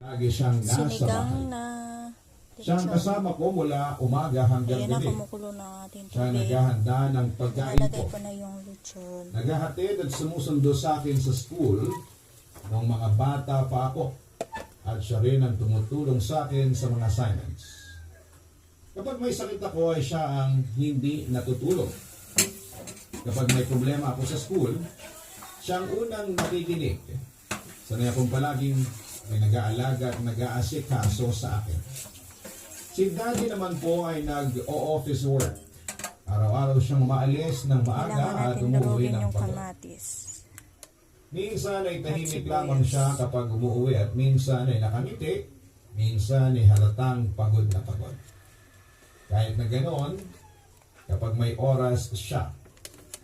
Lagi siyang nasa Sinigang bahay. na Siyang lechon. kasama ko mula umaga hanggang Ayan na, gabi. kumukulo na ating Siya tubig. naghahanda ng pagkain Ilalagay ko. ko na yung lechon. Naghahatid at sumusundo sa akin sa school nung mga bata pa ako. At siya rin ang tumutulong sa akin sa mga assignments. Kapag may sakit ako ay siya ang hindi natutulong. Kapag may problema ako sa school, siya ang unang nakikinig. Sanay akong palaging may nag-aalaga at nag-aasikaso sa akin. Si Daddy naman po ay nag-o-office work. Araw-araw siyang umaalis ng maaga Kailangan at natin umuwi durugin ng yung pagod. kamatis. Minsan ay tahimik At lamang sibuyas. siya kapag umuwi at minsan ay nakangiti, minsan ay halatang pagod na pagod. Kahit na ganoon, kapag may oras siya,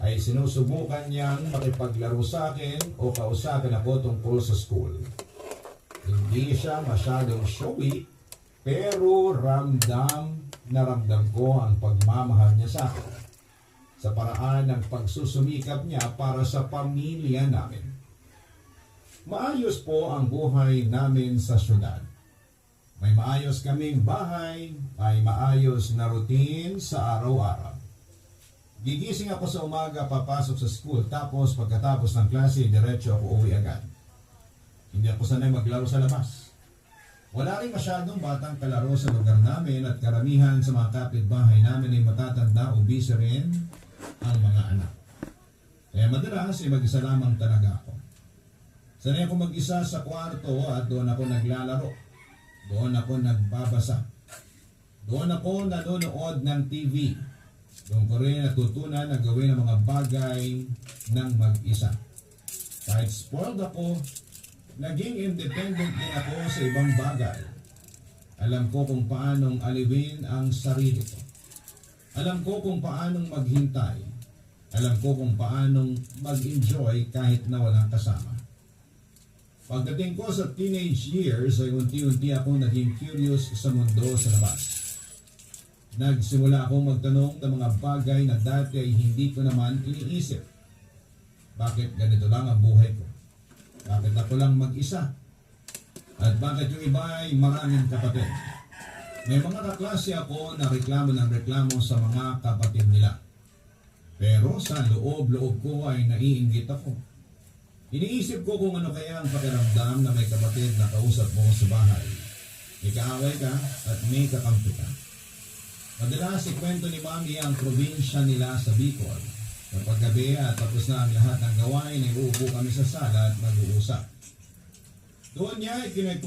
ay sinusubukan niyang makipaglaro sa akin o kausapin ako tungkol sa school. Hindi siya masyadong showy, pero ramdam na ramdam ko ang pagmamahal niya sa akin sa paraan ng pagsusumikap niya para sa pamilya namin. Maayos po ang buhay namin sa syudad. May maayos kaming bahay, may maayos na routine sa araw-araw. Gigising ako sa umaga, papasok sa school, tapos pagkatapos ng klase, diretso ako uwi agad. Hindi ako sanay maglaro sa labas. Wala rin masyadong batang kalaro sa lugar namin at karamihan sa mga kapitbahay namin ay matatanda o busy rin ang mga anak. Kaya madalas ay mag-isa lamang talaga ako. Sanay ako mag-isa sa kwarto at doon ako naglalaro. Doon ako nagbabasa. Doon ako nanonood ng TV. Doon ko rin natutunan na gawin ang mga bagay ng mag-isa. Kahit spoiled ako, naging independent din ako sa ibang bagay. Alam ko kung paanong aliwin ang sarili ko. Alam ko kung paanong maghintay. Alam ko kung paanong mag-enjoy kahit na walang kasama. Pagdating ko sa teenage years ay unti-unti akong naging curious sa mundo sa labas. Nagsimula akong magtanong ng mga bagay na dati ay hindi ko naman iniisip. Bakit ganito lang ang buhay ko? Bakit ako lang mag-isa? At bakit yung iba ay maraming kapatid? May mga kaklase ako na reklamo ng reklamo sa mga kapatid nila. Pero sa loob-loob ko ay naiinggit ako. Iniisip ko kung ano kaya ang pakiramdam na may kapatid na kausap mo sa bahay. May kaaway ka at may kakampi ka. Madalas ikwento ni Mami ang probinsya nila sa Bicol. Kapag gabi at tapos na ang lahat ng gawain ay uupo kami sa sala at mag-uusap. Doon niya ikinukwento